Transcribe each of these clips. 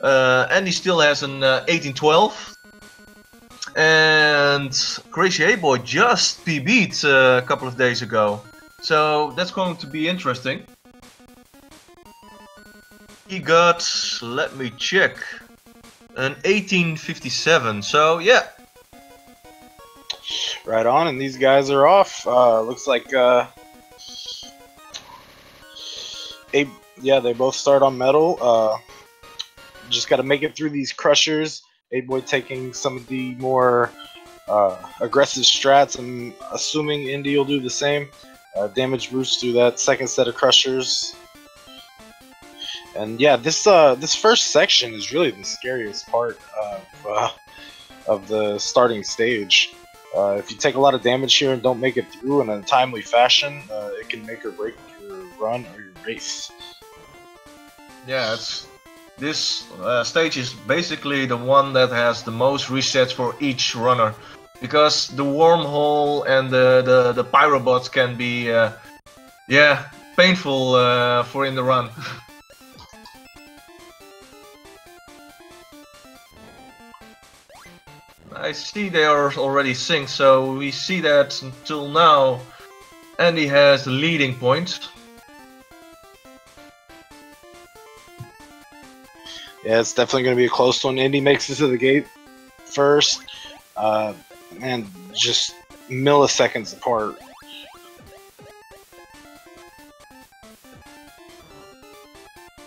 Andy still has an 1812. And crazyapeboy just PB'd a couple of days ago. So that's going to be interesting. He got, let me check, an 1857. So yeah. Right on, and these guys are off. Looks like they both start on metal. Just got to make it through these crushers. A-Boy taking some of the more aggressive strats. I'm assuming Indy will do the same. Damage boost through that second set of crushers. And yeah, this first section is really the scariest part of the starting stage. If you take a lot of damage here and don't make it through in a timely fashion, it can make or break your run or your race. Yeah, this stage is basically the one that has the most resets for each runner, because the wormhole and the pyrobots can be painful for in the run. I see they are already synced, so we see that until now Andy has the leading point. Yeah, it's definitely going to be a close one. Indy makes it to the gate first, and just milliseconds apart.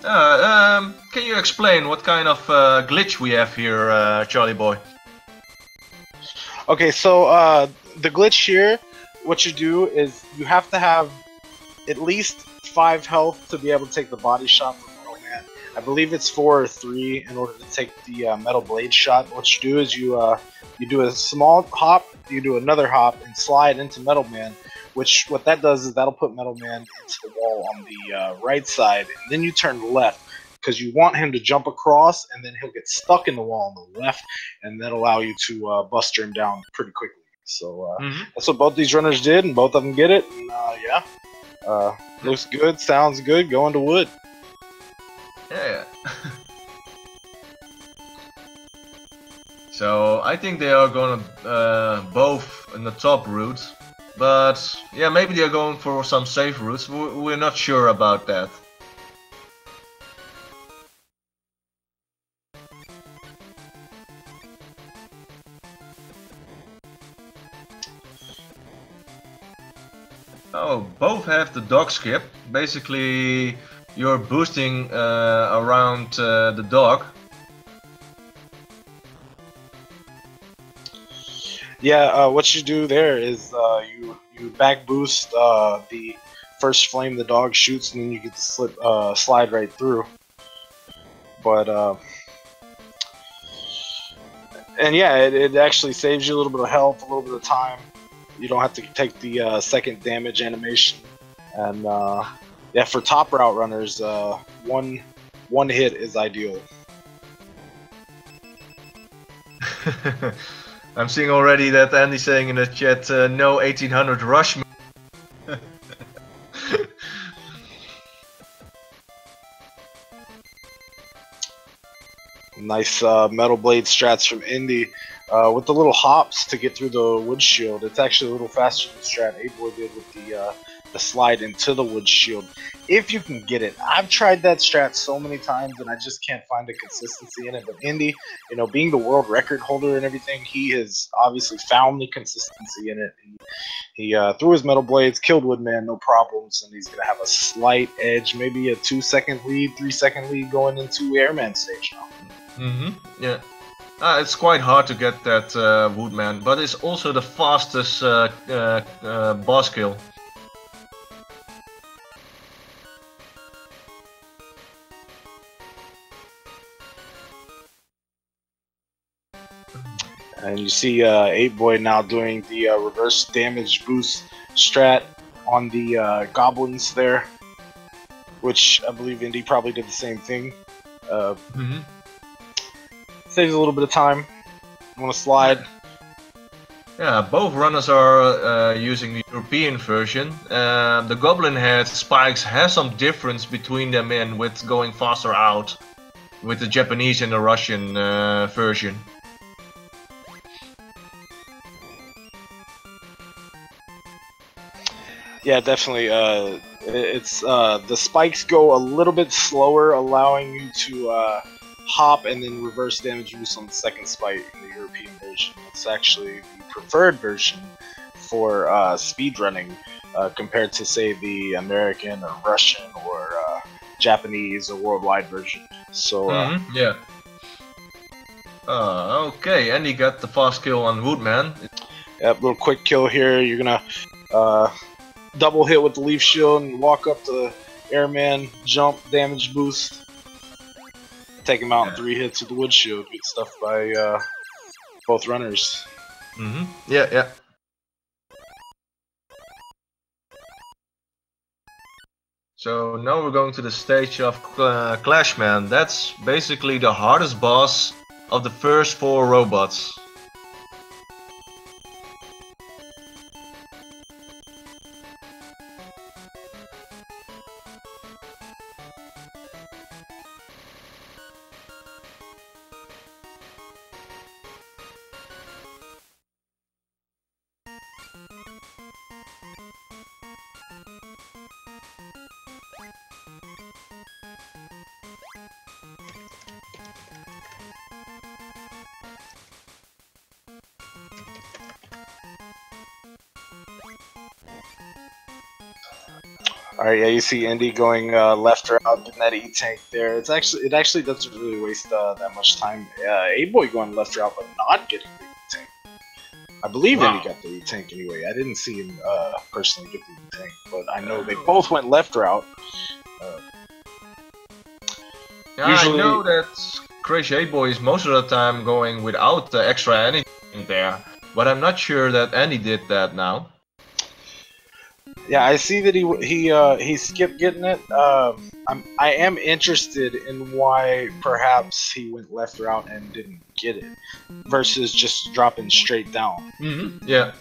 Can you explain what kind of glitch we have here, Charlie boy? Okay, so the glitch here, what you do is you have to have at least 5 health to be able to take the body shot from Metal Man. I believe it's 4 or 3 in order to take the metal blade shot. What you do is you do a small hop, you do another hop, and slide into Metal Man. Which what that does is that'll put Metal Man into the wall on the right side, and then you turn left because you want him to jump across, and then he'll get stuck in the wall on the left, and that'll allow you to buster him down pretty quickly. So that's what both these runners did, and both of them get it. And, looks good, sounds good. Going to wood. Yeah. So I think they are gonna both in the top route, but yeah, maybe they are going for some safe routes. We're not sure about that. Oh, both have the dog skip. Basically, you're boosting around the dog. Yeah, what you do there is you back boost the first flame the dog shoots, and then you get to slide right through. But and yeah, it actually saves you a little bit of health, a little bit of time. You don't have to take the second damage animation, and yeah, for top route runners, one hit is ideal. I'm seeing already that Andy's saying in the chat, no 1800 rush me. Nice metal blade strats from Indy. With the little hops to get through the wood shield. It's actually a little faster than the strat A-Boy did with the slide into the wood shield. If you can get it. I've tried that strat so many times and I just can't find a consistency in it. But Indy, you know, being the world record holder and everything, he has obviously found the consistency in it. He threw his metal blades, killed Woodman, no problems, and he's going to have a slight edge, maybe a 2-second lead, 3-second lead going into Airman stage now. Yeah. It's quite hard to get that Woodman, but it's also the fastest boss kill. And you see 8-Boy now doing the reverse damage boost strat on the goblins there, which I believe Indy probably did the same thing. Saves a little bit of time. You want to slide. Yeah, both runners are using the European version. The Goblin Head spikes have some difference between them in with going faster out. with the Japanese and the Russian version. Yeah, definitely. It's the spikes go a little bit slower, allowing you to hop and then reverse damage boost on the second spike in the European version. It's actually the preferred version for speedrunning compared to, say, the American or Russian or Japanese or worldwide version. So yeah. Okay, Andy got the fast kill on Woodman. Yep, little quick kill here. You're gonna double hit with the leaf shield and walk up to airman, jump, damage boost. Take him out in 3 hits with the wood shield. Good stuff by both runners. Yeah, yeah. So now we're going to the stage of Clashman. That's basically the hardest boss of the first 4 robots. Alright, yeah, you see Indy going left or out, getting that E-tank there. It actually doesn't really waste that much time. A-Boy going left or out, but not getting the E-tank. I believe Indy got the E-tank anyway. I didn't see him personally get the E-tank, but I know they both went left or out. Yeah, usually, I know that Crazy A-Boy is most of the time going without the extra energy there, but I'm not sure that Andy did that now. Yeah, I see that he skipped getting it. I am interested in why perhaps he went left route and didn't get it, versus just dropping straight down. Yeah.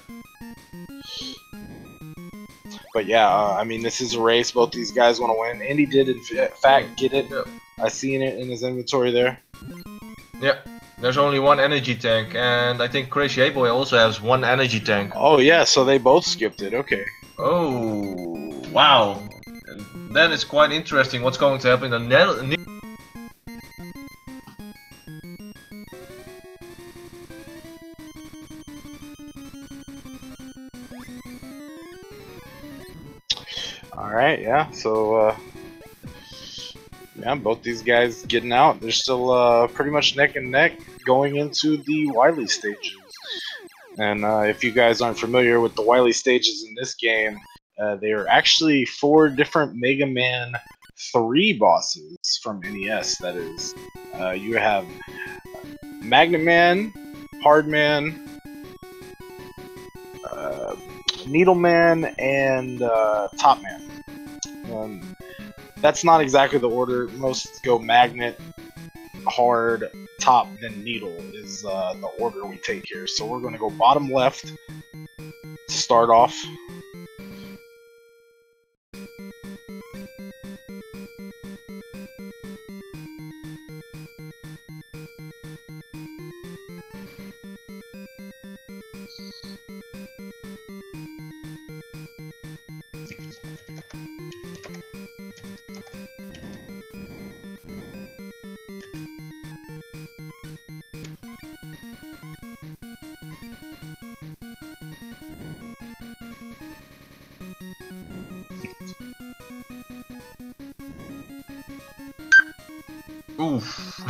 But yeah, I mean, this is a race. Both these guys want to win. Andy did in fact get it. Yeah. I seen it in his inventory there. Yeah. There's only 1 energy tank, and I think Crazy A-Boy also has 1 energy tank. Oh yeah, so they both skipped it. Okay. Oh, wow. And then it's quite interesting what's going to happen in the Alright, yeah, so yeah, both these guys getting out. They're still pretty much neck and neck going into the Wily stages. And if you guys aren't familiar with the Wily stages in this game, they are actually 4 different Mega Man 3 bosses from NES, that is. You have Magnet Man, Hard Man, Needle Man, and Top Man. That's not exactly the order. Most go Magnet, Hard, Top, then Needle is the order we take here. So we're going to go bottom left to start off. Oof.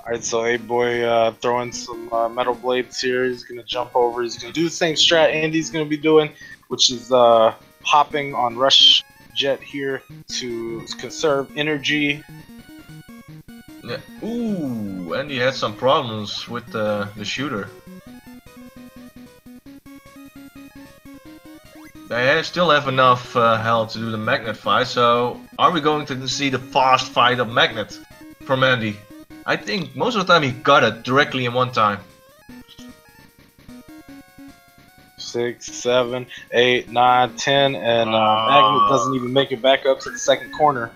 Alright, so A-Boy throwing some metal blades here. He's going to jump over. He's going to do the same strat Andy's going to be doing, which is hopping on Rush Jet here to conserve energy. Yeah. Ooh, Andy had some problems with the shooter. They still have enough health to do the magnet fight, so are we going to see the fast fight of magnet from Andy? I think most of the time he got it directly in one time. 6, 7, 8, 9, 10, and Magnet doesn't even make it back up to the second corner.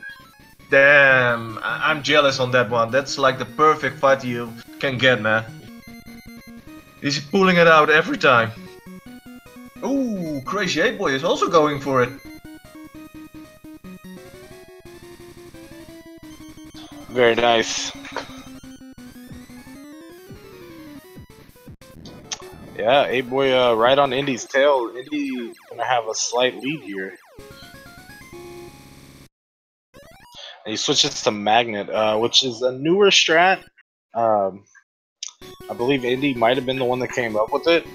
Damn, I'm jealous on that one. That's like the perfect fight you can get, man. He's pulling it out every time. Ooh, crazyapeboy is also going for it. Very nice. Yeah, 8boy right on Indy's tail. Indy gonna have a slight lead here. And he switches to Magnet, which is a newer strat. I believe Indy might have been the one that came up with it,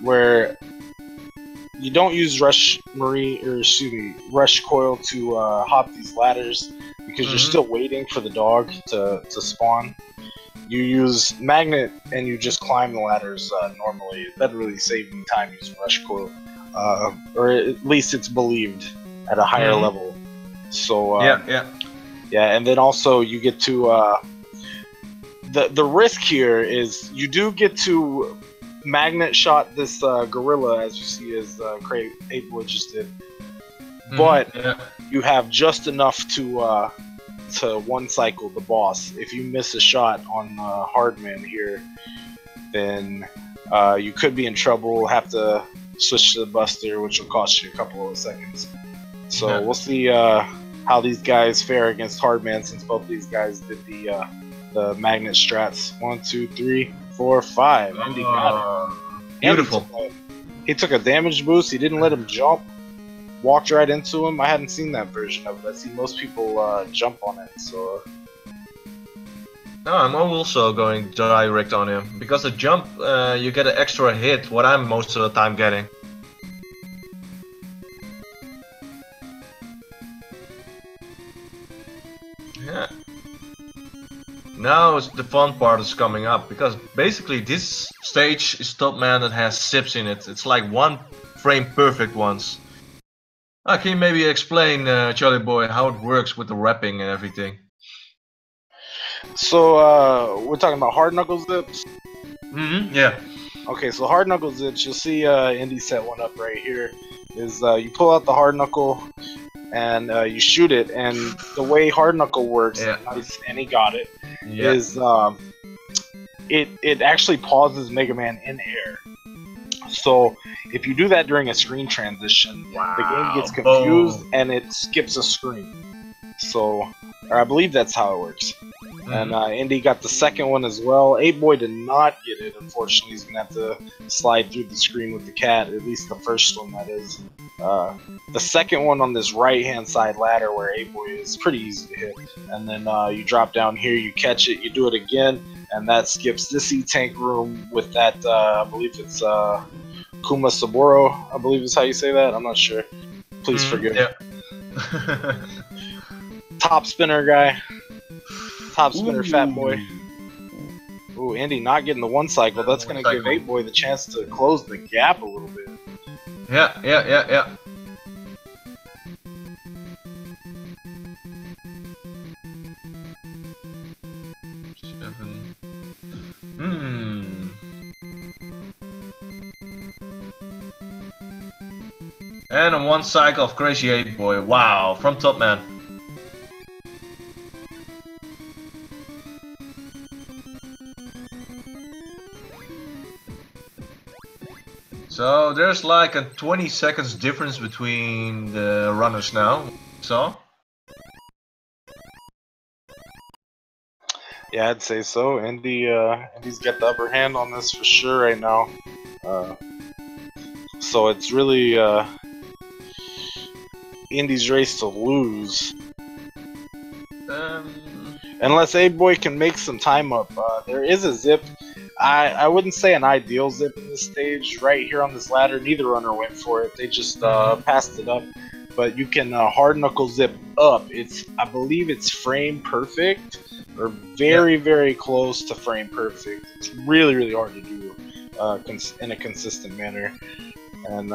where you don't use rush coil to hop these ladders because you're still waiting for the dog to spawn. You use Magnet and you just climb the ladders normally. It doesn't really save any time using rush coil, or at least it's believed at a higher level. So yeah, and then also you get to the risk here is you do get to Magnet shot this gorilla, as you see, as 8boy just did, but you have just enough to one cycle the boss. If you miss a shot on Hardman here, then you could be in trouble. Have to switch to the Buster, which will cost you a couple of seconds. So we'll see how these guys fare against Hardman, since both these guys did the Magnet strats. 1, 2, 3, 4, 5. Indy got it. Beautiful. He took a damage boost. He didn't let him jump. Walked right into him. I hadn't seen that version of it. I see most people jump on it. So. No, I'm also going direct on him because the jump, you get an extra hit. What I'm most of the time getting. Yeah. Now the fun part is coming up, because basically this stage is Top Man that has zips in it. It's like one frame perfect ones. Can you maybe explain, Charlie Boy, how it works with the wrapping and everything? So we're talking about hard knuckle zips. Yeah. Okay, so hard knuckle zips. You'll see Indy set one up right here. Is you pull out the hard knuckle and you shoot it, and the way hard knuckle works, and he got it, is it actually pauses Mega Man in air. So if you do that during a screen transition, the game gets confused and it skips a screen. So, or I believe that's how it works. And Indy got the second one as well. 8boy did not get it, unfortunately. He's gonna have to slide through the screen with the cat, at least the first one, that is. The second one on this right-hand side ladder where 8boy is pretty easy to hit. And then you drop down here, you catch it, you do it again, and that skips this E-Tank room with that, I believe it's Kuma Saburo, I believe is how you say that. I'm not sure. Please forgive me. Top spinner guy. Top spinner fat boy. Ooh, Indy not getting the one cycle. That's going to give 8boy the chance to close the gap a little bit. Yeah. 7. And a one cycle of crazyapeboy. Wow, from Top Man. So there's like a 20 seconds difference between the runners now. So? Yeah, I'd say so. Indy's got the upper hand on this for sure right now. So it's really Indy's race to lose. Unless 8boy can make some time up. There is a zip. I wouldn't say an ideal zip in this stage. Right here on this ladder, neither runner went for it. They just passed it up. But you can hard knuckle zip up. I believe it's frame perfect, or very close to frame perfect. It's really hard to do in a consistent manner. And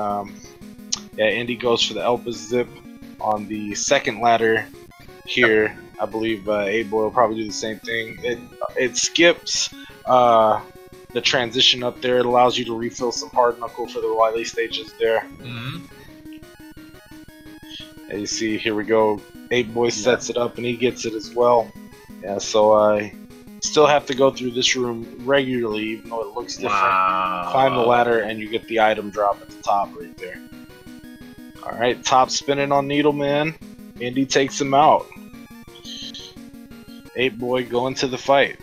yeah, Indy goes for the Elpis zip on the second ladder here. I believe 8boy will probably do the same thing. It skips the transition up there. It allows you to refill some hard knuckle for the Wily stages there. And you see, here we go. 8boy sets it up and he gets it as well. Yeah, so I still have to go through this room regularly, even though it looks different. Wow. Climb the ladder and you get the item drop at the top right there. Alright, top spinning on Needleman. Indy takes him out. 8boy going to the fight.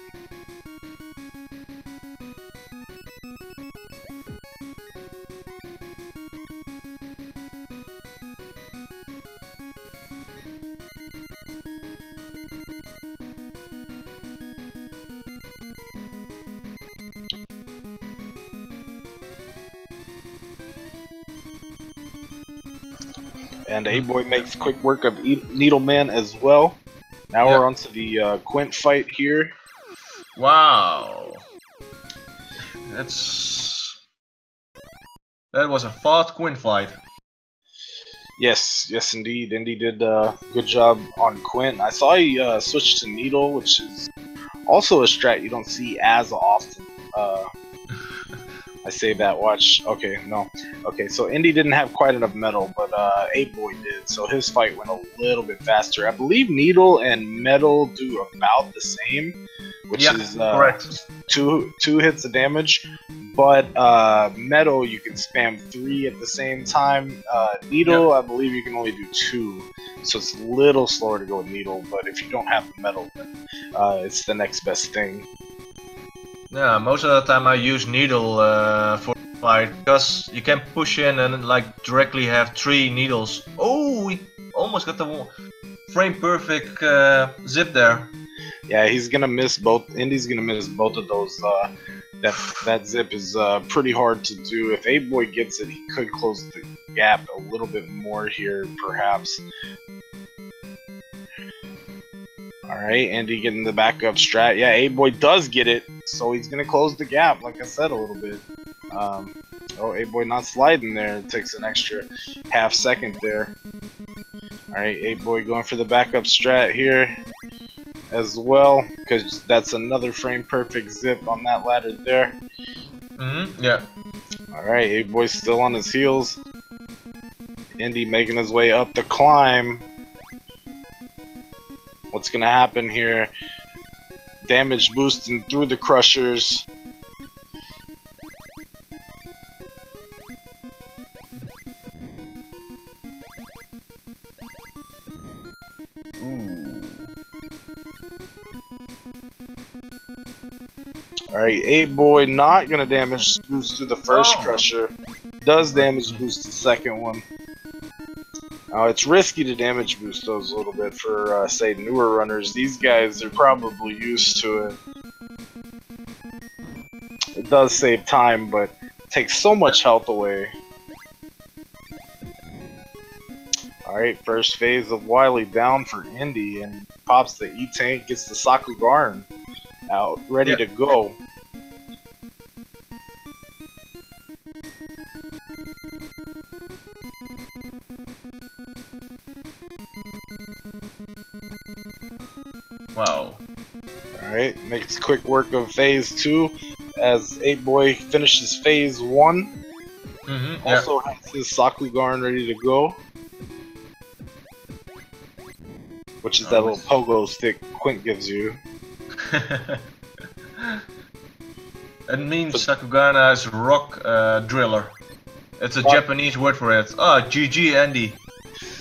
And 8boy makes quick work of Needleman as well. Now we're on to the Quint fight here. Wow. That was a fast Quint fight. Yes, yes indeed. Indy did a good job on Quint. I saw he switched to Needle, which is also a strat you don't see as often. I saved that, watch. Okay, no. Okay, so Indy didn't have quite enough metal, but 8boy did, so his fight went a little bit faster. I believe Needle and Metal do about the same, which is correct. Two hits of damage, but Metal you can spam 3 at the same time. Needle, I believe you can only do 2, so it's a little slower to go with Needle, but if you don't have the Metal, then it's the next best thing. Yeah, most of the time I use Needle for the fight because you can push in and like directly have 3 needles. Oh, we almost got the frame perfect zip there. Yeah, he's gonna miss both. Indy's gonna miss both of those. That zip is pretty hard to do. If 8boy gets it, he could close the gap a little bit more here, perhaps. Alright, Indy getting the backup strat. Yeah, 8boy does get it, so he's gonna close the gap, like I said, a little bit. Oh, 8boy not sliding there. It takes an extra half second there. Alright, 8boy going for the backup strat here as well, because that's another frame perfect zip on that ladder there. Yeah. Alright, 8boy's still on his heels. Indy making his way up the climb. What's gonna happen here? Damage boosting through the crushers. Alright, 8boy not gonna damage boost through the first crusher. Does damage boost the second one. It's risky to damage boost those a little bit for, say, newer runners. These guys are probably used to it. It does save time, but it takes so much health away. Alright, first phase of Wily down for Indy, and pops the E-Tank, gets the Sakugarn out, ready to go. Wow. Alright, makes quick work of phase 2 as 8boy finishes phase 1. Also has his Sakugarn ready to go. Which is that little pogo stick Quint gives you. It means Sakugarna is rock driller. It's a Japanese word for it. Oh, GG Andy.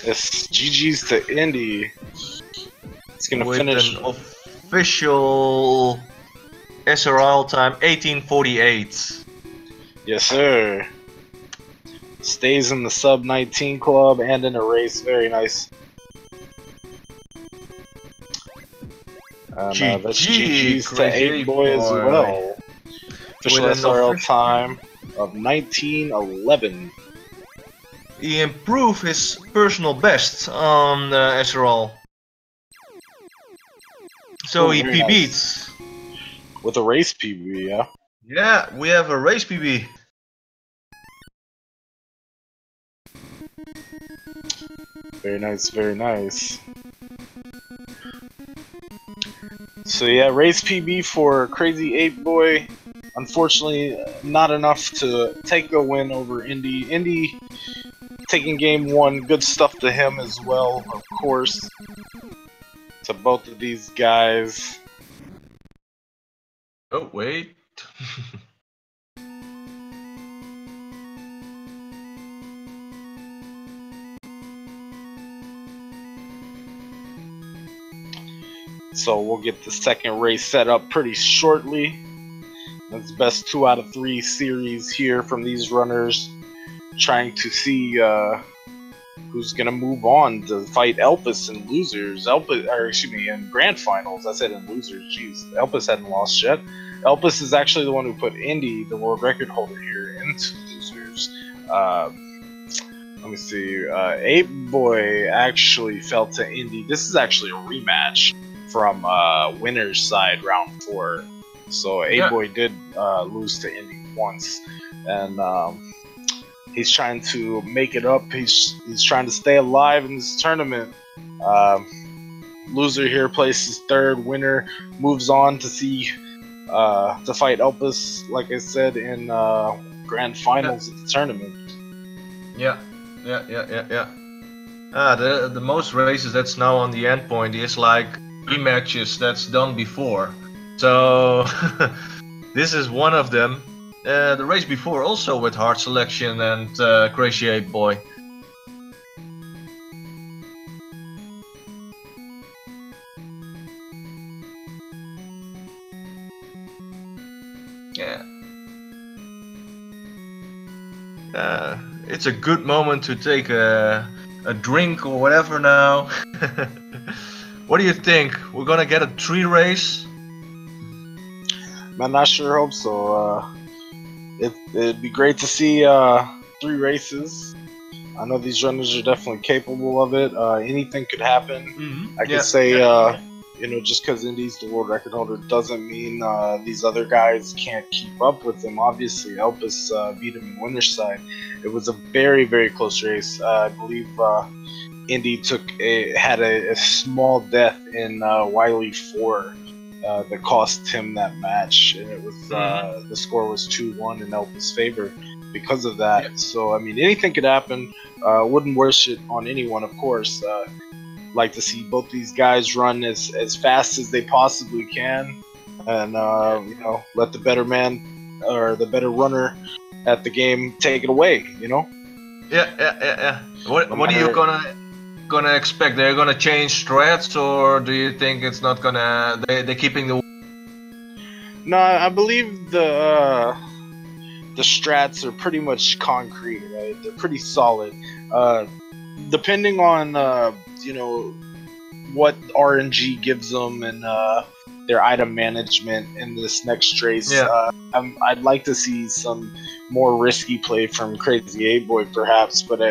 Yes, GG's to Indy. It's gonna finish an official SRL time 1848. Yes, sir. Stays in the sub 19 club and in a race. Very nice. That's GG's to 8boy as well. Official SRL time of 1911. He improved his personal best on SRL. So he PB'd. Nice. With a race PB, yeah? Yeah, we have a race PB. Very nice, very nice. So yeah, race PB for Crazy 8boy. unfortunately, not enough to take a win over Indy. Indy taking game 1, good stuff to him as well, of course. To both of these guys. Oh, wait. So we'll get the second race set up pretty shortly. That's best 2 out of 3 series here from these runners, trying to see who's gonna move on to fight Elpis in losers. In grand finals. I said in losers. Jeez, Elpis hadn't lost yet. Elpis is actually the one who put Indy, the world record holder here, into losers. Let me see. Ape Boy actually fell to Indy. This is actually a rematch from winner's side, round 4. So Ape Boy did lose to Indy once, and he's trying to make it up. He's trying to stay alive in this tournament. Loser here places 3rd. Winner moves on to see to fight Elpis, like I said, in grand finals of the tournament. Yeah. The most races that's now on the end point is like rematches that's done before. So this is one of them. The race before also with hard selection and crazyapeboy. Yeah. It's a good moment to take a drink or whatever now. What do you think? We're gonna get a 3 race? Man, I sure hope so. It'd be great to see 3 races. I know these runners are definitely capable of it. Anything could happen. I could say, you know, just because Indy's the world record holder doesn't mean these other guys can't keep up with him. Obviously, Elpis beat him in winner's side. It was a very, very close race. I believe Indy had a small death in Wiley 4 that cost him that match, and it was the score was 2-1 in Elpis' favor because of that. Yeah. So I mean, anything could happen. Wouldn't wish it on anyone, of course. Like to see both these guys run as fast as they possibly can, and you know, let the better man or the better runner at the game take it away. You know. Yeah. What are you gonna expect? They're gonna change strats, or do you think it's not gonna? They're keeping the. No, I believe the strats are pretty much concrete. Right? They're pretty solid. Depending on you know, what RNG gives them and their item management in this next race. I'd like to see some more risky play from crazyapeboy, perhaps, but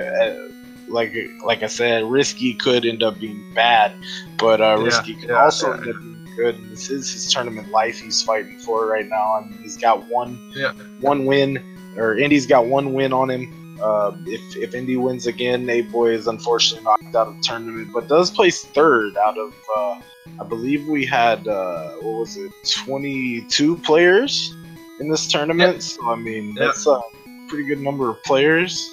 like I said, risky could end up being bad, but risky could also end up being good. And this is his tournament life he's fighting for right now. I mean, he's got one win, or Indy's got 1 win on him. If Indy wins again, Apeboy is unfortunately knocked out of the tournament, but does place 3rd out of I believe we had 22 players in this tournament. So I mean, that's a pretty good number of players.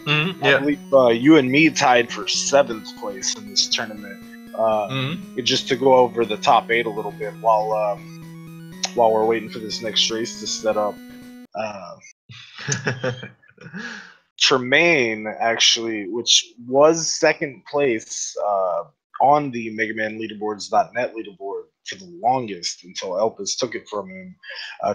I believe you and me tied for 7th place in this tournament. Just to go over the top 8 a little bit while we're waiting for this next race to set up. Tremaine, actually, which was 2nd place on the Mega Man Leaderboards.net leaderboard for the longest until Elpis took it from him.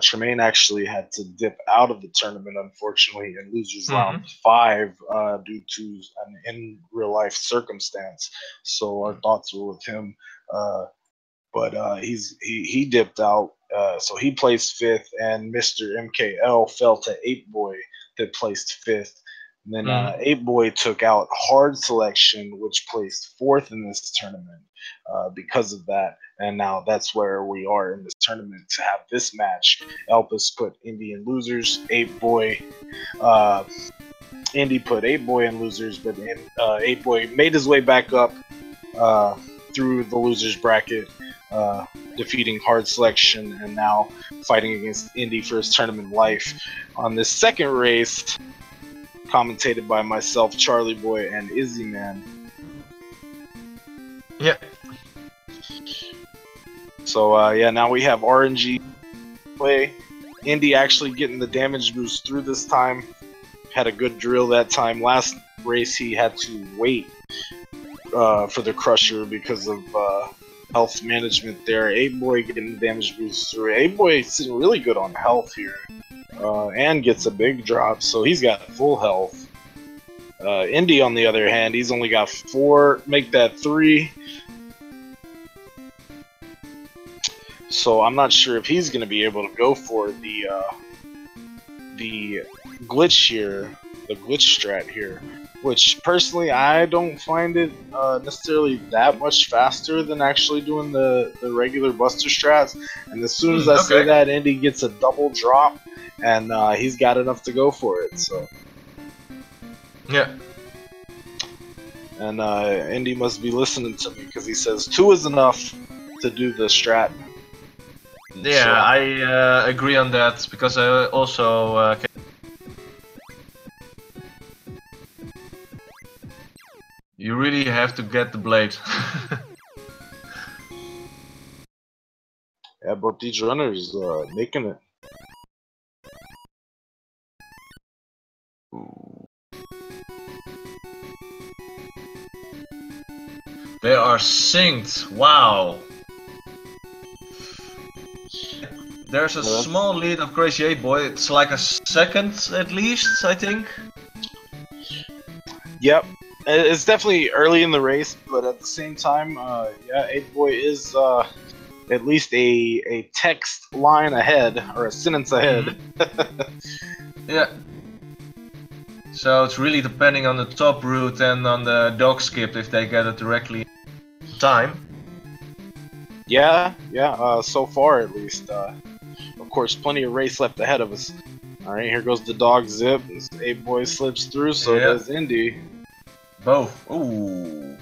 Tremaine actually had to dip out of the tournament, unfortunately, in losers round 5 due to an in real life circumstance. So our thoughts were with him, but he dipped out. So he placed 5th, and Mr. MKL fell to Apeboy that placed 5th. And then Apeboy took out hard selection, which placed 4th in this tournament because of that. And now that's where we are in this tournament to have this match. Elpis put Indy in losers. Apeboy, Indy put Apeboy in losers, but Apeboy made his way back up through the losers bracket, defeating Hard Selection, and now fighting against Indy for his tournament life on this second race, commentated by myself, Charlie Boy, and Izzy Man. Yeah. So yeah, now we have RNG play. Indy actually getting the damage boost through this time. Had a good drill that time. Last race he had to wait for the Crusher because of health management there. 8boy getting the damage boost through. 8boy sitting really good on health here. And gets a big drop, so he's got full health. Indy, on the other hand, he's only got 4. Make that 3. So I'm not sure if he's going to be able to go for the glitch here, the glitch strat here, which personally I don't find it necessarily that much faster than actually doing the regular buster strats. And as soon as I say that, Indy gets a double drop, and he's got enough to go for it. So yeah. And Indy must be listening to me because he says 2 is enough to do the strat. Yeah, so, I agree on that because I also you really have to get the blade. Yeah, but these runners making it. They are synced. Wow. There's a small lead of crazyapeboy. It's like a second at least, I think. Yep. It's definitely early in the race, but at the same time, yeah, 8boy is at least a text line ahead, or a sentence ahead. Yeah. So it's really depending on the top route and on the dog skip if they get it directly in time. Yeah, yeah, so far at least. Of course, plenty of race left ahead of us. Alright, here goes the dog zip. 8boy slips through, so does Indy. Both. Ooh.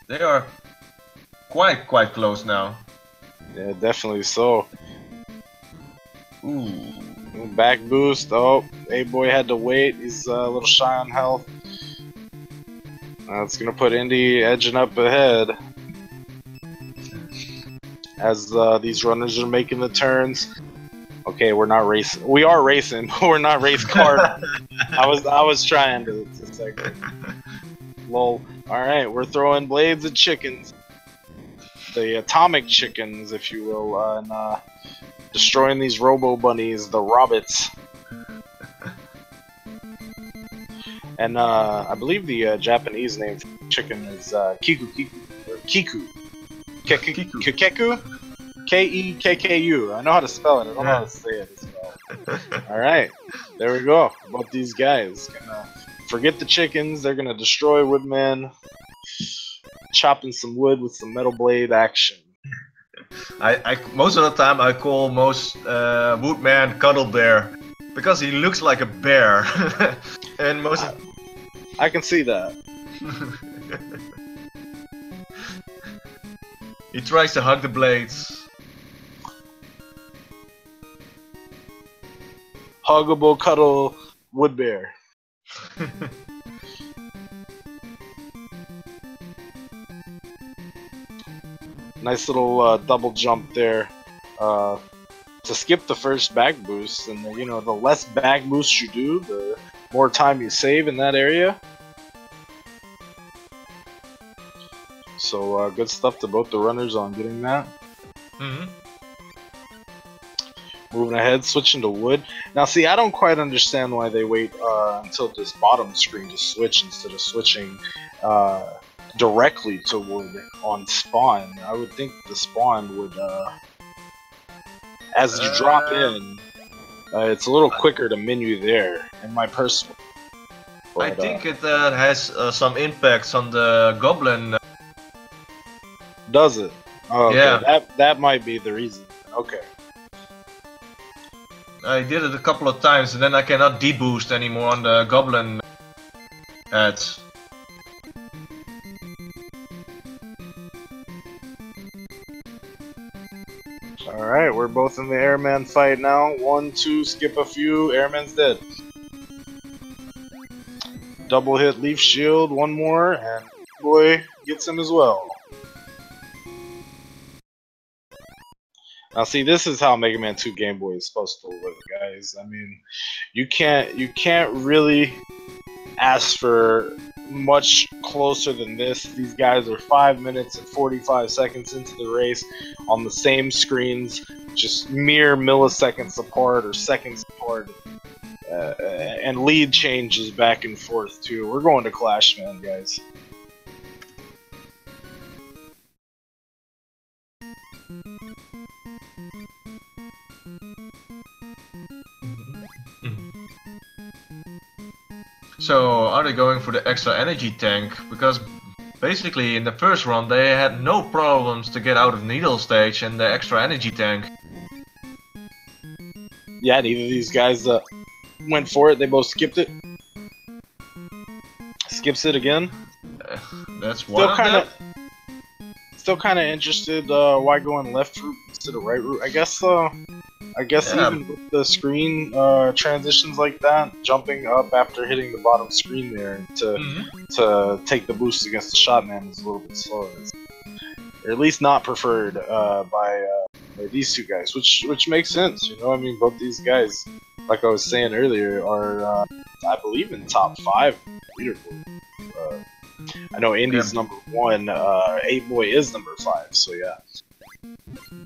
They are quite close now. Yeah, definitely so. Ooh. Back boost. Oh, 8boy had to wait. He's a little shy on health. That's gonna put Indy edging up ahead as these runners are making the turns. Okay, we're not racing. We are racing, but we're not race car. I was trying to segue. Lol. All right, we're throwing blades at chickens, the atomic chickens, if you will, and destroying these robo bunnies, the robots. And I believe the Japanese name for chicken is Kiku. Kekku? K-E-K-K-U. I know how to spell it. I don't know how to say it as well. Alright, there we go. About these guys. Gonna forget the chickens. They're gonna destroy Woodman. Chopping some wood with some metal blade action. I most of the time I call most Woodman Cuddle Bear because he looks like a bear. And most I can see that. He tries to hug the blades. Huggable cuddle wood bear. Nice little double jump there to skip the first back boost, and you know, the less back boost you do, the more time you save in that area. So good stuff to both the runners on getting that. Moving ahead, switching to wood. Now see, I don't quite understand why they wait until this bottom screen to switch instead of switching directly to wood on spawn. I would think the spawn would, as you drop in, it's a little quicker to menu there, in my personal. But, I think it has some impacts on the goblin. Does it? Oh, okay. Yeah. That might be the reason. Okay. I did it a couple of times and then I cannot deboost anymore on the goblin ads. Alright, we're both in the airman fight now. 1, 2, skip a few, airman's dead. Double hit leaf shield, one more, and boy gets him as well. Now see, this is how Mega Man 2 Game Boy is supposed to look, guys. I mean, you can't really ask for much closer than this. These guys are 5 minutes and 45 seconds into the race on the same screens, just mere milliseconds apart or seconds apart, and lead changes back and forth too. We're going to Clash, man, guys. So, are they going for the extra energy tank? Because basically in the first run they had no problems to get out of Needle stage and the extra energy tank. Yeah, neither of these guys went for it. They both skipped it. Skips it again. That's one of them. Still kind of interested. Why go in left route instead of right route? I guess. Yeah. Even with the screen transitions like that, jumping up after hitting the bottom screen there to take the boost against the shotman is a little bit slower, or at least not preferred by these two guys, which makes sense. You know, I mean, both these guys, like I was saying earlier, are I believe in top 5 leaderboard. I know Indy's number 1, 8boy is number 5, so yeah.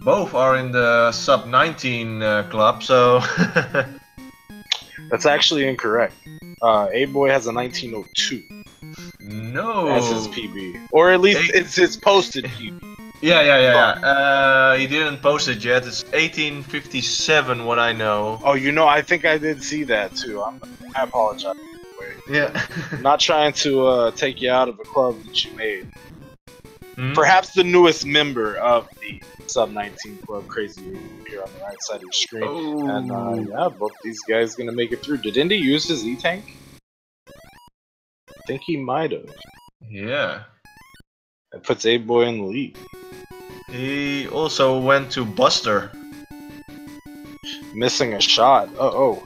Both are in the sub 19 club, so that's actually incorrect. 8boy has a 1902. No, as his PB, or at least it's his posted PB. Yeah. He didn't post it yet. It's 1857, what I know. Oh, you know, I think I did see that too. I apologize. Yeah. Not trying to take you out of a club that you made. Perhaps the newest member of the Sub 19 Club, Crazy here on the right side of your screen. Oh. And yeah, both these guys gonna make it through. Did Indy use his E-Tank? I think he might have. Yeah. That puts 8boy in the lead. He also went to Buster. Missing a shot. Oh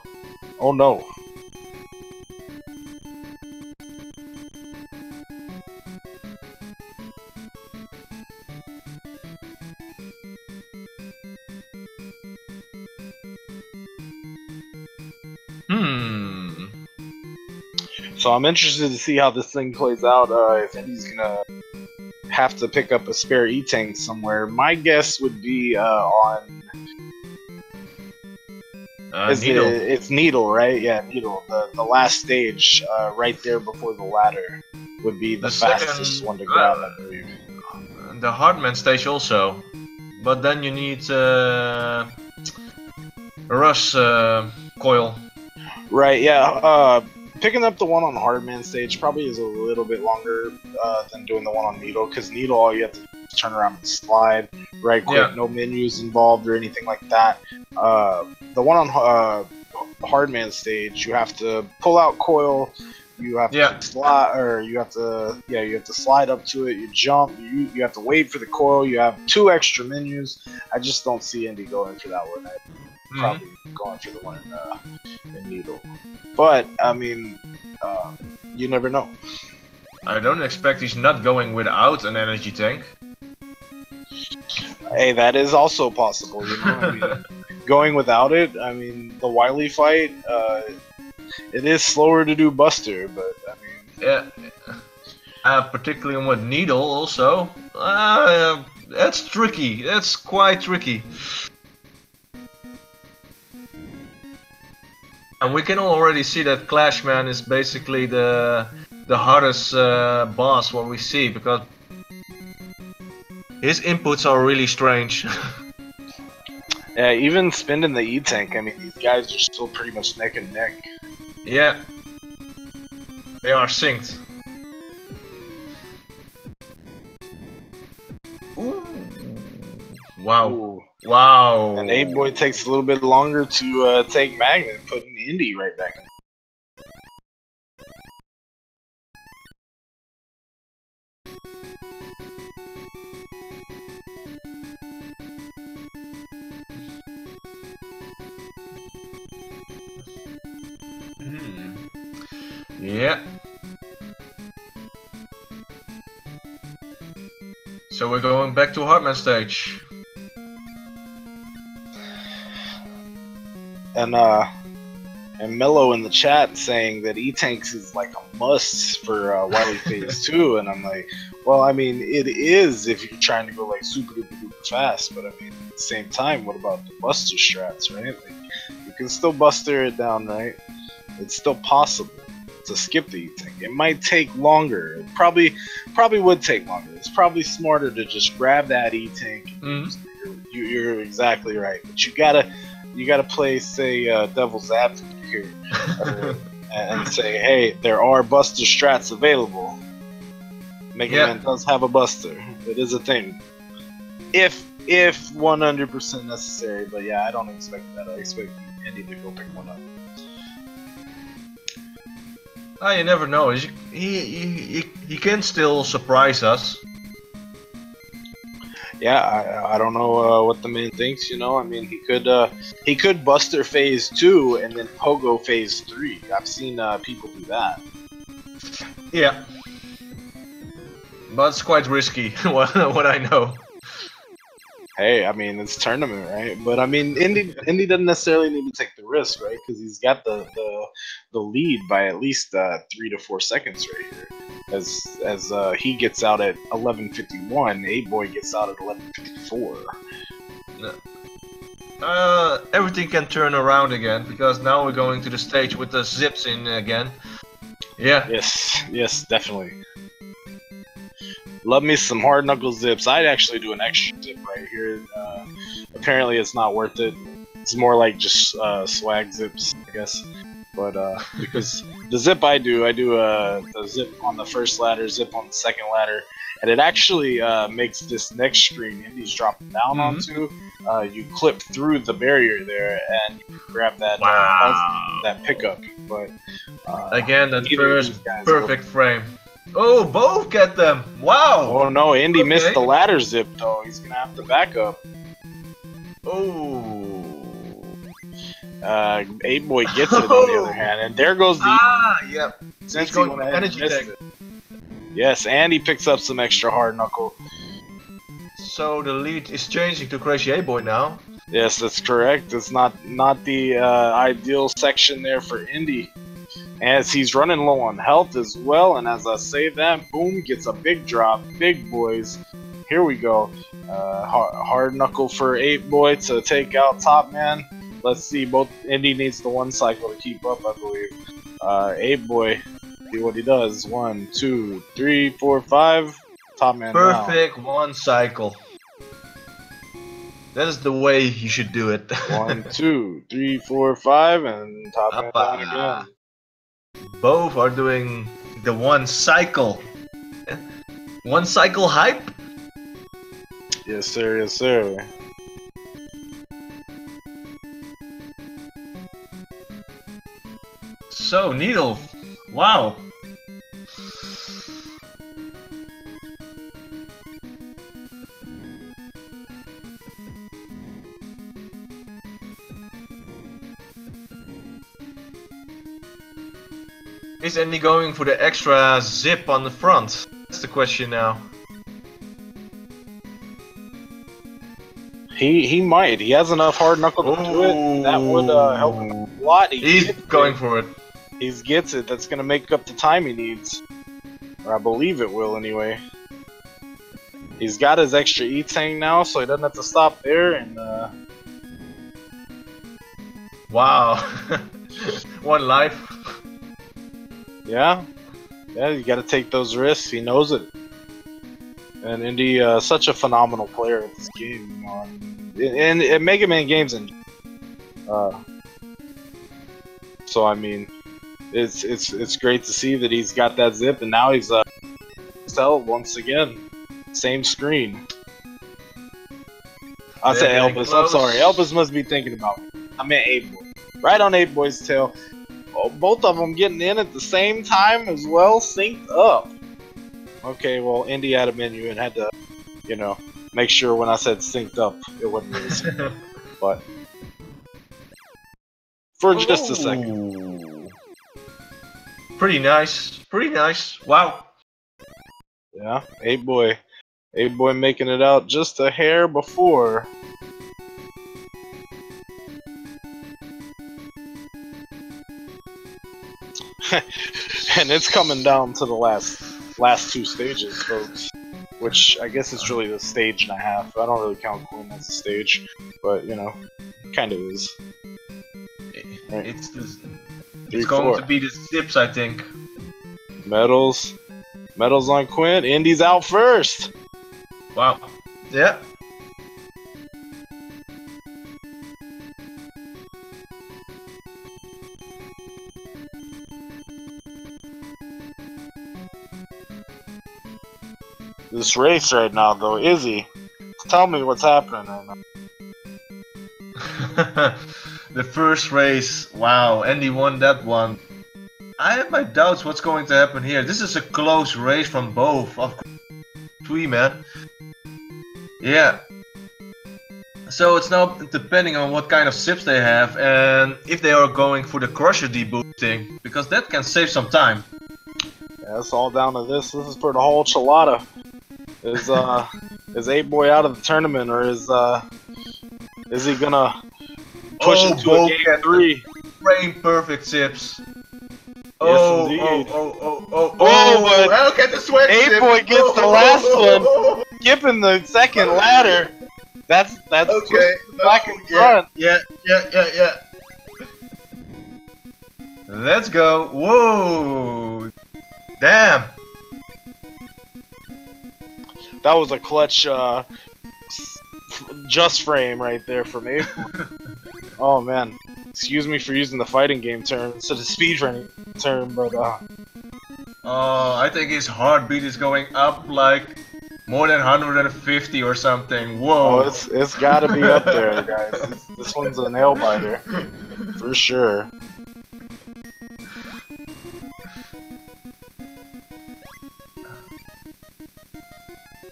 no. So I'm interested to see how this thing plays out. If Indy's gonna have to pick up a spare E-Tank somewhere, my guess would be on Needle. It's Needle, right? Yeah, Needle. The last stage, right there before the ladder, would be the fastest one to grab, I believe. The Hardman stage also, but then you need a rush coil. Right. Yeah. Picking up the one on Hardman stage probably is a little bit longer than doing the one on Needle, because Needle, all you have to do is turn around and slide right quick, no menus involved or anything like that. The one on Hardman stage, you have to pull out coil, you have to slide, or you have to slide up to it, you jump, you have to wait for the coil, you have 2 extra menus. I just don't see Indy going for that one. Probably going for the one in Needle. But, I mean, you never know. I don't expect he's not going without an energy tank. Hey, that is also possible, you know? I mean, going without it, I mean, the Wily fight, it is slower to do Buster, but, I mean... Yeah. Particularly with Needle also. That's tricky. That's quite tricky. And we can already see that Clashman is basically the hardest boss what we see, because his inputs are really strange. Yeah, even spinning the E-Tank, I mean, these guys are still pretty much neck and neck. Yeah. They are synced. Ooh. Wow. Ooh. Wow. And 8boy takes a little bit longer to take Magnet, putting Indy right back in. Yeah. So we're going back to Hardman stage. And Mello in the chat saying that E-Tanks is like a must for Wily Phase 2, and I'm like, well, I mean, it is if you're trying to go like super duper duper fast, but I mean, at the same time, what about the Buster strats, right? Like, you can still Buster it down, right? It's still possible to skip the E-Tank. It might take longer. It probably would take longer. It's probably smarter to just grab that E-Tank. You're exactly right, but you gotta play, say, devil's advocate here, and say, hey, there are Buster strats available. Mega Man does have a Buster. It is a thing. If 100% necessary, but yeah, I don't expect that. I expect Andy to go pick one up. You never know. He can still surprise us. Yeah, I don't know what the man thinks. You know, I mean, he could Buster Phase 2 and then Pogo Phase 3. I've seen people do that. Yeah, but it's quite risky. what I know. Hey, I mean, it's tournament, right? But I mean, Indy doesn't necessarily need to take the risk, right? Because he's got the lead by at least 3 to 4 seconds right here. As he gets out at 11:51, A-Boy gets out at 11:54. Everything can turn around again because now we're going to the stage with the zips in again. Yeah. Yes, definitely. Love me some hard knuckle zips. I'd actually do an extra zip right here. Apparently, it's not worth it. It's more like just swag zips, I guess. But because the zip I do the zip on the first ladder, zip on the second ladder, and it actually makes this next screen Indy's dropping down onto. You clip through the barrier there, and you grab that that pickup. But again, that first perfect frame. Oh, both get them! Wow! Oh no, Indy missed the ladder zip though. He's gonna have to back up. Oh. A-Boy gets it on the other hand, and there goes the. Yep. Since going to energy tank. Yes, and he picks up some extra hard knuckle. So the lead is changing to Crazy A-Boy now. Yes, that's correct. It's not the ideal section there for Indy, as he's running low on health as well. And as I say that, boom, gets a big drop. Big boys. Here we go. Hard knuckle for A-Boy to take out Top Man. Let's see. Both Indy needs the one cycle to keep up, I believe. A-Boy, see what he does. 1, 2, 3, 4, 5. Top Man perfect down. One cycle. That is the way you should do it. 1, 2, 3, 4, 5, and Top Man down again. Both are doing the one cycle. One cycle hype? Yes, sir. Yes, sir. So, Needle. Wow. Is Andy going for the extra zip on the front? That's the question now. He might. He has enough hard knuckle to do it. That would help him a lot. He's going for it. He gets it. That's gonna make up the time he needs. Or I believe it will anyway. He's got his extra E-Tang now, so he doesn't have to stop there. And wow, one life. Yeah, you got to take those risks. He knows it. And Indy, such a phenomenal player at this game, you know, and Mega Man games, and so I mean, it's great to see that he's got that zip, and now he's Cell once again, same screen. I said Elvis. I'm sorry, Elvis must be thinking about me. I meant A-Boy, right on A-Boy's tail. Oh, both of them getting in at the same time as well, synced up. Okay, well, Indy had a menu and had to, you know, make sure when I said synced up, it wasn't really synced up. But for just a second. pretty nice. Pretty nice. Wow. Yeah, 8boy. 8boy making it out just a hair before. And it's coming down to the last two stages, folks. Which I guess is really the stage and a half. I don't really count Queen as a stage, but you know, kind of is. Right. It's going to be the Zips, I think. Medals on Quinn. Indy's out first. Wow. Yeah. This race right now, though, Izzy, tell me what's happening right now. The first race, wow, Andy won that one. I have my doubts what's going to happen here. This is a close race from both of EndySWE, man. Yeah. So it's now depending on what kind of sips they have and if they are going for the crusher deboosting, because that can save some time. Yeah, it's all down to this. This is for the whole chalada. Is 8boy out of the tournament, or is he gonna push it to a game 3? Frame perfect sips. Oh, indeed. But look at the sweat. 8boy gets the last one, skipping the second ladder. That's okay. Back in front. Yeah. Let's go. Whoa. Damn. That was a clutch just frame right there for me. Oh man. Excuse me for using the fighting game term instead of speedrunning term, but I think his heartbeat is going up like more than 150 or something. Whoa. Oh, it's gotta be up there, guys. This one's a nail biter. For sure.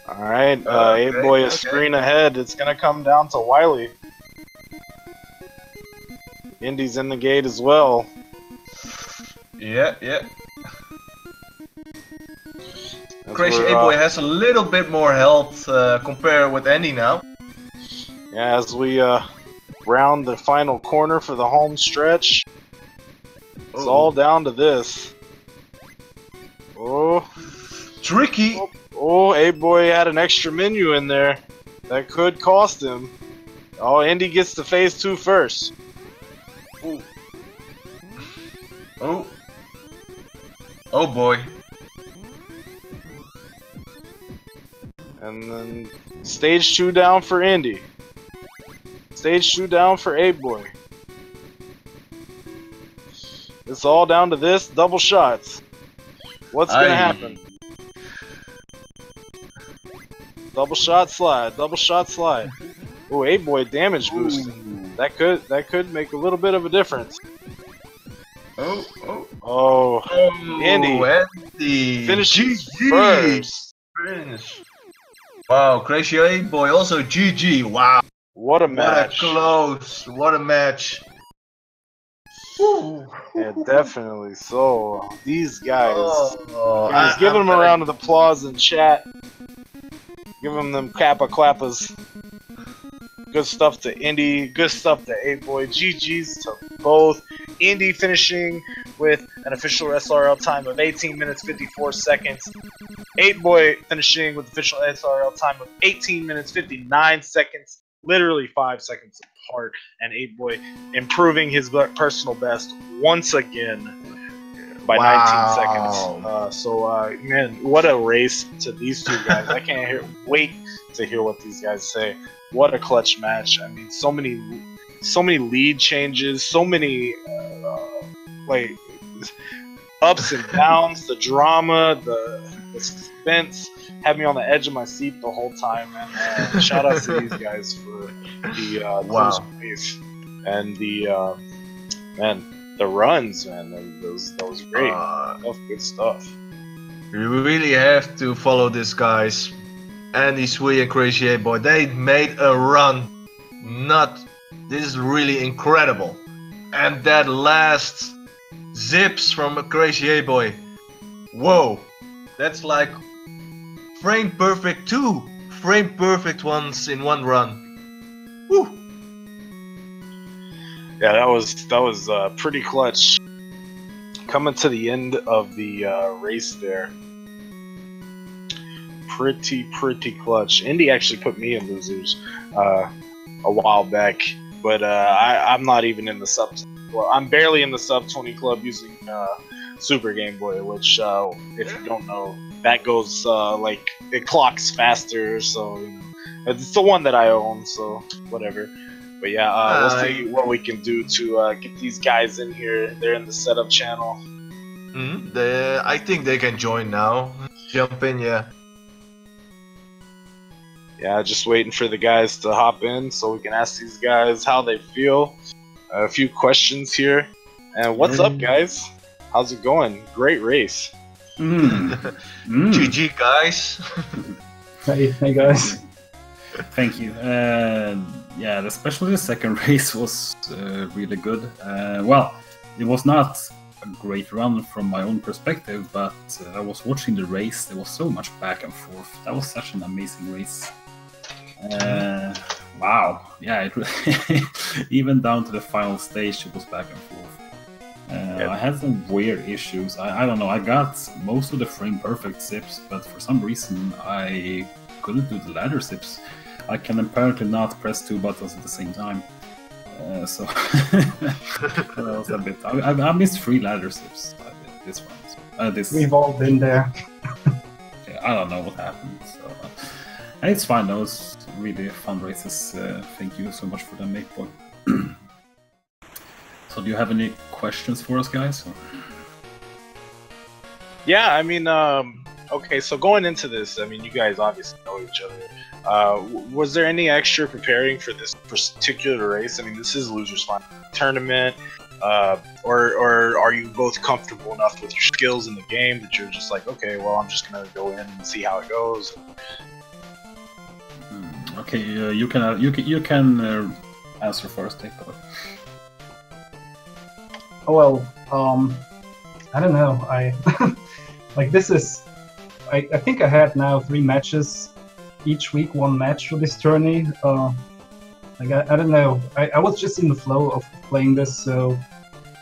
Alright, 8boy is screen ahead. It's gonna come down to Wiley. Indy's in the gate as well. Yeah. Crazy 8boy has a little bit more health compared with Andy now. Yeah, as we round the final corner for the home stretch. It's all down to this. Oh. Tricky! Oh, 8boy had an extra menu in there. That could cost him. Oh, Indy gets to phase 2 first. Ooh. Oh boy. And then stage 2 down for Indy. Stage 2 down for 8boy. It's all down to this. Double shots. What's gonna happen? Double shot slide. Double shot slide. Oh, 8boy damage boost. That could make a little bit of a difference. Oh, Andy finishes first. Finish. Wow, Crazy 8boy also GG. Wow. What a match. What a close. What a match. Woo. Yeah, definitely. So these guys, give them a round of applause in chat. Give them Kappa Clappas. Good stuff to Indy. Good stuff to 8boy. GG's to both. Indy finishing with an official SRL time of 18 minutes 54 seconds. 8boy finishing with official SRL time of 18 minutes 59 seconds. Literally 5 seconds apart. And 8boy improving his personal best once again by 19 seconds. Man, what a race to these two guys. I can't wait to hear what these guys say. What a clutch match. I mean, so many lead changes, so many like ups and downs, the drama, the suspense had me on the edge of my seat the whole time, man. Shout out to these guys for the close race and the the runs, man. That was great. Good stuff. You really have to follow these guys. EndySWE and Crazy 8boy, they made a run. This is really incredible. And that last Zips from a crazyapeboy. Whoa, that's like frame perfect 2 frame perfect ones in one run. Woo. Yeah, that was pretty clutch. Coming to the end of the race there. Pretty clutch. Indy actually put me in losers a while back, but I'm not even in the sub. Well, I'm barely in the sub 20 club using Super Game Boy, which if you don't know, that goes like it clocks faster. So you know, it's the one that I own. So whatever. But yeah, we'll see what we can do to get these guys in here. They're in the setup channel. I think they can join now. Jump in, yeah. Yeah, just waiting for the guys to hop in so we can ask these guys how they feel. A few questions here. And what's up, guys? How's it going? Great race. GG, guys. Hey guys. Thank you. Yeah, especially the second race was really good. Well, it was not a great run from my own perspective, but I was watching the race. There was so much back and forth. That was such an amazing race. Wow, yeah, even down to the final stage, it was back and forth. I had some weird issues. I don't know. I got most of the frame perfect zips, but for some reason I couldn't do the ladder zips. I can apparently not press 2 buttons at the same time. So that was a bit. I missed 3 ladder zips. This one. We've all been there. Yeah, I don't know what happened. So it's fine. That was really fun races. Thank you so much for them, MateBoy. So do you have any questions for us, guys? Or? Yeah, I mean, okay, so going into this, I mean, you guys obviously know each other. Was there any extra preparing for this particular race? I mean, this is Losers Final Tournament, or are you both comfortable enough with your skills in the game that you're just like, okay, well, I'm just gonna go in and see how it goes? Okay, you can answer first, MateBoy. Well, I don't know. I like this is. I think I had now 3 matches each week, 1 match for this tourney. Like I don't know. I was just in the flow of playing this, so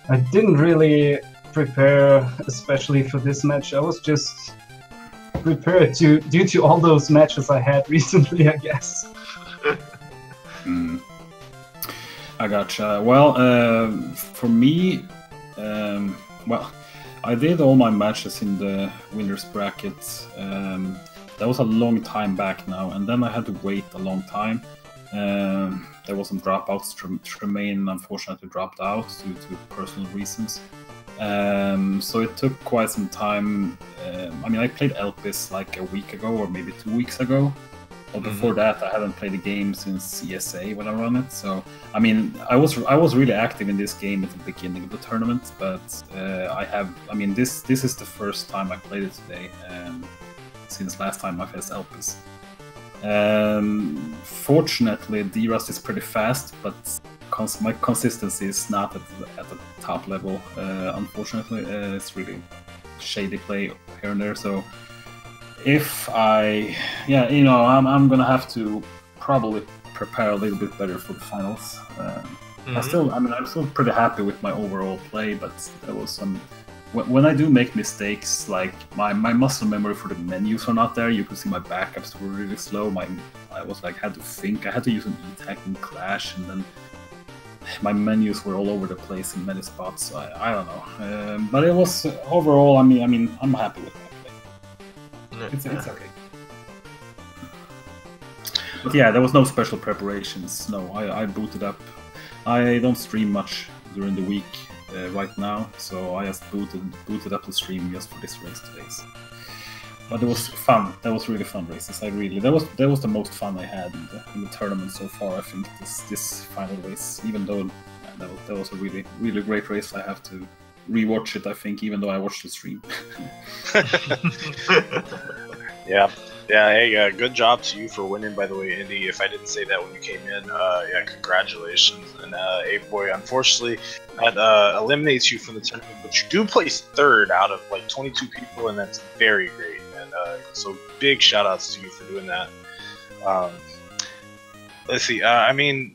I didn't really prepare especially for this match. I was just prepared due to all those matches I had recently, I guess. I gotcha. Well, for me, well, I did all my matches in the winners bracket. That was a long time back now, and then I had to wait a long time. There was some dropouts. Tremaine unfortunately dropped out due to personal reasons. So it took quite some time. I mean, I played Elpis like a week ago or maybe 2 weeks ago. But before that, I hadn't played the game since ESA when I run it. So, I mean, I was really active in this game at the beginning of the tournament. But I mean, this is the first time I played it today since last time I faced Elpis. Fortunately, D-Rust is pretty fast, but my consistency is not at the top level. Unfortunately, it's really shady play here and there. So if yeah, you know, I'm gonna have to probably prepare a little bit better for the finals. I'm still pretty happy with my overall play, but there was some. When I do make mistakes, like my muscle memory for the menus are not there. You can see my backups were really slow. I was like had to think. I had to use an E-Tech in Clash, and then my menus were all over the place in many spots. So I don't know, but it was overall. I mean, I'm happy with my play. It's okay. But yeah, there was no special preparations. No, I booted up. I don't stream much during the week right now, so I just booted up the stream just for this race today. So. But it was fun. That was really fun races. That was the most fun I had in the tournament so far. I think this final race, even though that was a really great race, I have to rewatch it. I think even though I watched the stream. Yeah. Yeah, hey, good job to you for winning, by the way, Indy. If I didn't say that when you came in, yeah, congratulations. And A-Boy, unfortunately, that eliminates you from the tournament, but you do place third out of like 22 people, and that's very great. And so big shout outs to you for doing that. Let's see. I mean,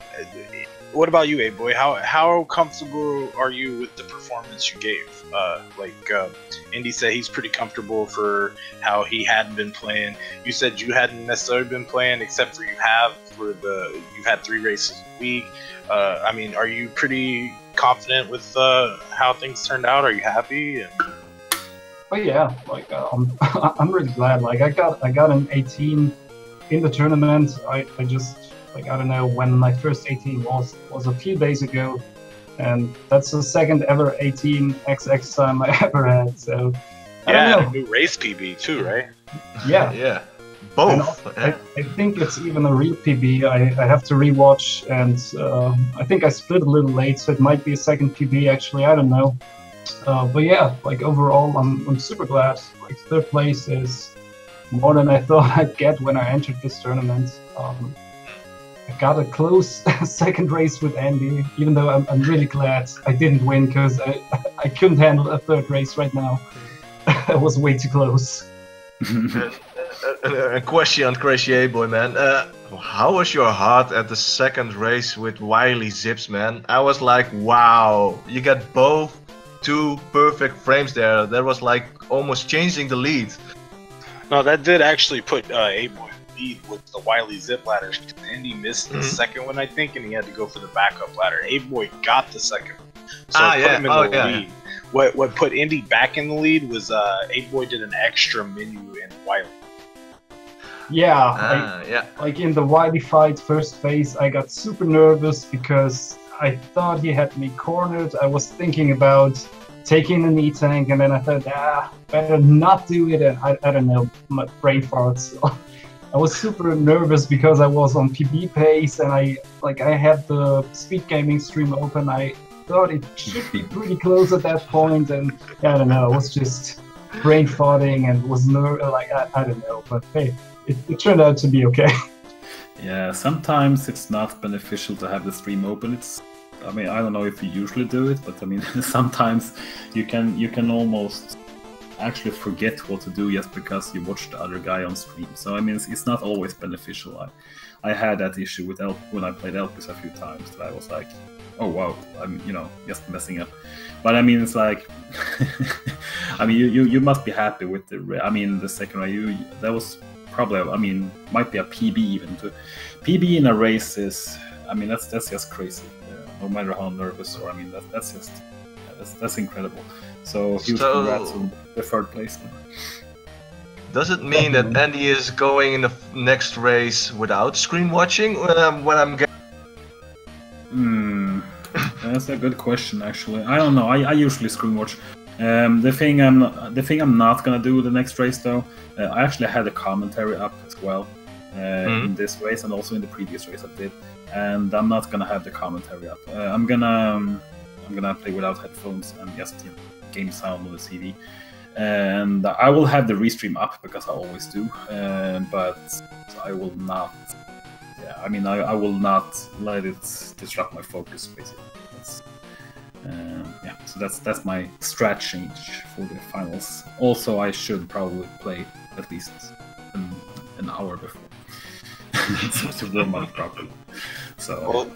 what about you, A-Boy? How comfortable are you with the performance you gave? Indy said he's pretty comfortable for how he hadn't been playing. You said you hadn't necessarily been playing, except for you've had 3 races a week. I mean, are you pretty confident with how things turned out? Are you happy? Oh yeah, like I'm really glad. Like I got an 18 in the tournament. I just like I don't know when my first 18 was a few days ago, and that's the second ever 18 XX time I ever had. So yeah, and a new race PB too, right? Yeah, yeah, both. I think it's even a real PB. I have to rewatch, and I think I split a little late, so it might be a second PB actually. I don't know. But yeah, like overall, I'm super glad. Like third place is more than I thought I'd get when I entered this tournament. I got a close second race with Andy, even though I'm really glad I didn't win because I couldn't handle a third race right now. It was way too close. A question on Crazy A-Boy, man. How was your heart at the second race with Wiley Zips, man? I was like, wow, you got both 2 perfect frames there. That was like almost changing the lead. No, that did actually put A-Boy lead with the Wiley Zip ladder. Andy missed the second one, I think, and he had to go for the backup ladder. A-Boy got the second one, so put him in the lead. Yeah. What put Indy back in the lead was A-Boy did an extra menu in Wiley. Yeah, like in the Wiley fight first phase, I got super nervous because I thought he had me cornered. I was thinking about taking an E-tank, and then I thought, better not do it, and I don't know, my brain farts. I was super nervous because I was on PB pace, and I had the Speed Gaming stream open. I thought it should be pretty close at that point, and I don't know, I was just brain farting and was like I don't know, but hey, it turned out to be okay. Yeah, sometimes it's not beneficial to have the stream open. I mean, I don't know if you usually do it, but I mean, sometimes you can almost actually forget what to do just because you watch the other guy on stream. So I mean, it's not always beneficial. I had that issue with when I played Elpis a few times. That I was like, oh wow, I'm just messing up. But I mean, it's like, I mean, you must be happy with the second race. That was probably, I mean, might be a PB even. PB in a race is, I mean, that's just crazy. No matter how nervous, or I mean, that's incredible. So huge congrats on the third place. Does it mean that Andy is going in the next race without screen watching? When I'm That's a good question, actually. I don't know. I usually screen watch. The thing I'm not gonna do the next race though. I actually had a commentary up as well in this race and also in the previous race I did, and I'm not gonna have the commentary up. I'm gonna play without headphones and just game sound on the TV. And I will have the restream up because I always do, but I will not. Yeah, I mean, I will not let it disrupt my focus. Basically, yeah. So that's my strat change for the finals. Also, I should probably play at least an hour before to warm up properly. So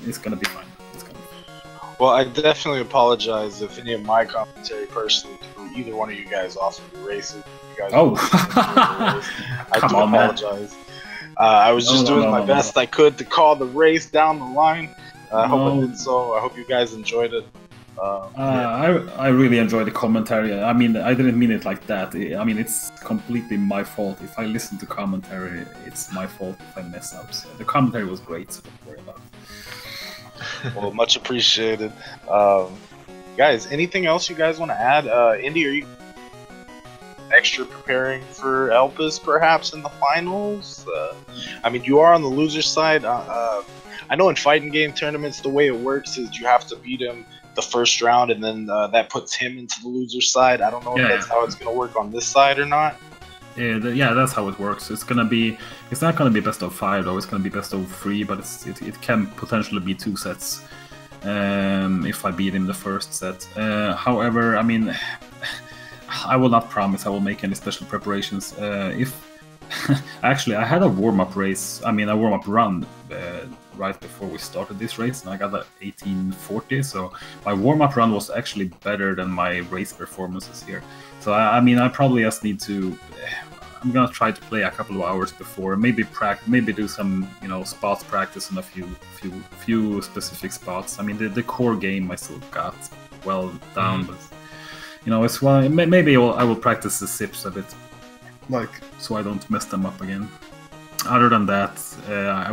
it's gonna be fine. Well, I definitely apologize if any of my commentary personally threw either one of you guys off of the races. You guys I do apologize. I was just doing my best I could to call the race down the line. I hope I did so. I hope you guys enjoyed it. I really enjoyed the commentary. I mean, I didn't mean it like that. I mean, it's completely my fault. If I listen to commentary, it's my fault if I mess up. So the commentary was great, so don't worry about it. Well, much appreciated. Guys, anything else you guys want to add? Indy, are you extra preparing for Elpis perhaps in the finals? I mean, you are on the loser side. I know in fighting game tournaments, the way it works is you have to beat him the first round, and then that puts him into the loser side. I don't know if that's how it's going to work on this side or not. Yeah, that's how it works. It's not gonna be best of 5 though. It's gonna be best of 3, but it can potentially be 2 sets if I beat him the first set. However, I mean, I will not promise I will make any special preparations. If actually, I had a warm-up race. I mean, a warm-up run right before we started this race, and I got an 1840. So my warm-up run was actually better than my race performances here. So I mean, I probably just need to. I'm gonna try to play a couple of hours before, maybe do some spots practice on a few specific spots. I mean, the core game I still got well down, but it's maybe I will practice the sips a bit, so I don't mess them up again. Other than that, I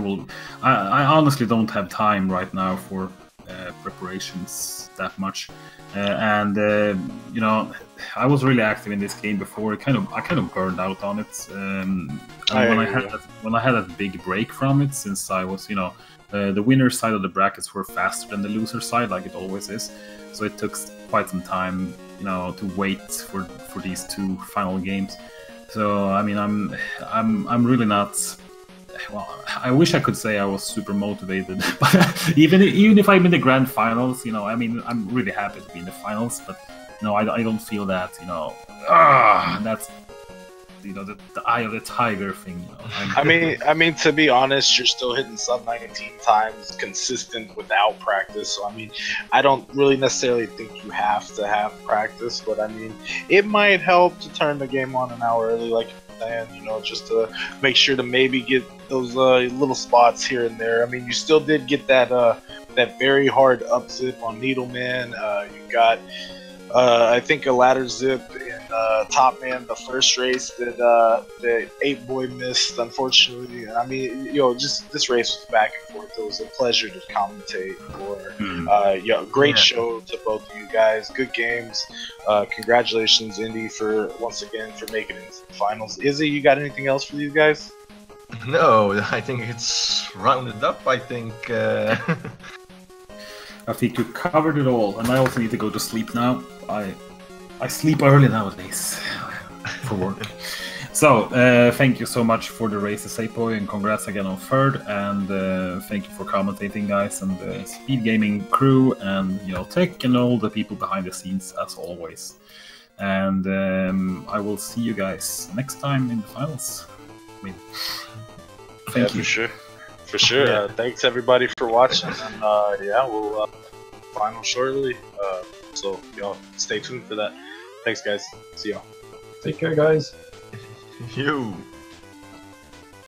honestly don't have time right now for preparations that much, and I was really active in this game before. I kind of burned out on it. When I had that big break from it, since I was the winner side of the brackets were faster than the loser side, like it always is. So it took quite some time, to wait for these 2 final games. So I mean, I'm really not. Well, I wish I could say I was super motivated, but even if I'm in the grand finals, I mean, I'm really happy to be in the finals, but I don't feel that, and that's the eye of the tiger thing. I mean, to be honest, you're still hitting sub 19 times consistent without practice. So I mean, I don't really necessarily think you have to have practice, but I mean, it might help to turn the game on an hour early, like you're saying, just to make sure to maybe get those little spots here and there. I mean, you still did get that very hard up zip on Needleman. You got I think a ladder zip in Top Man the first race that the 8-boy missed, unfortunately. I mean, just this race was back and forth. It was a pleasure to commentate for. Great show to both of you guys. Good games. Congratulations, Indy, once again for making it into the finals. Izzy, you got anything else for these guys? No, I think it's rounded up. I think. I think you covered it all, and I also need to go to sleep now. I sleep early nowadays for work. So, thank you so much for the race, crazyapeboy, and congrats again on third. And thank you for commentating, guys, and the Speed Gaming crew, and Tech, and all the people behind the scenes as always. And I will see you guys next time in the finals. I mean, thank you. For sure. Yeah. Thanks everybody for watching, and we'll final shortly. So y'all stay tuned for that. Thanks guys. See y'all. Take care, guys. You.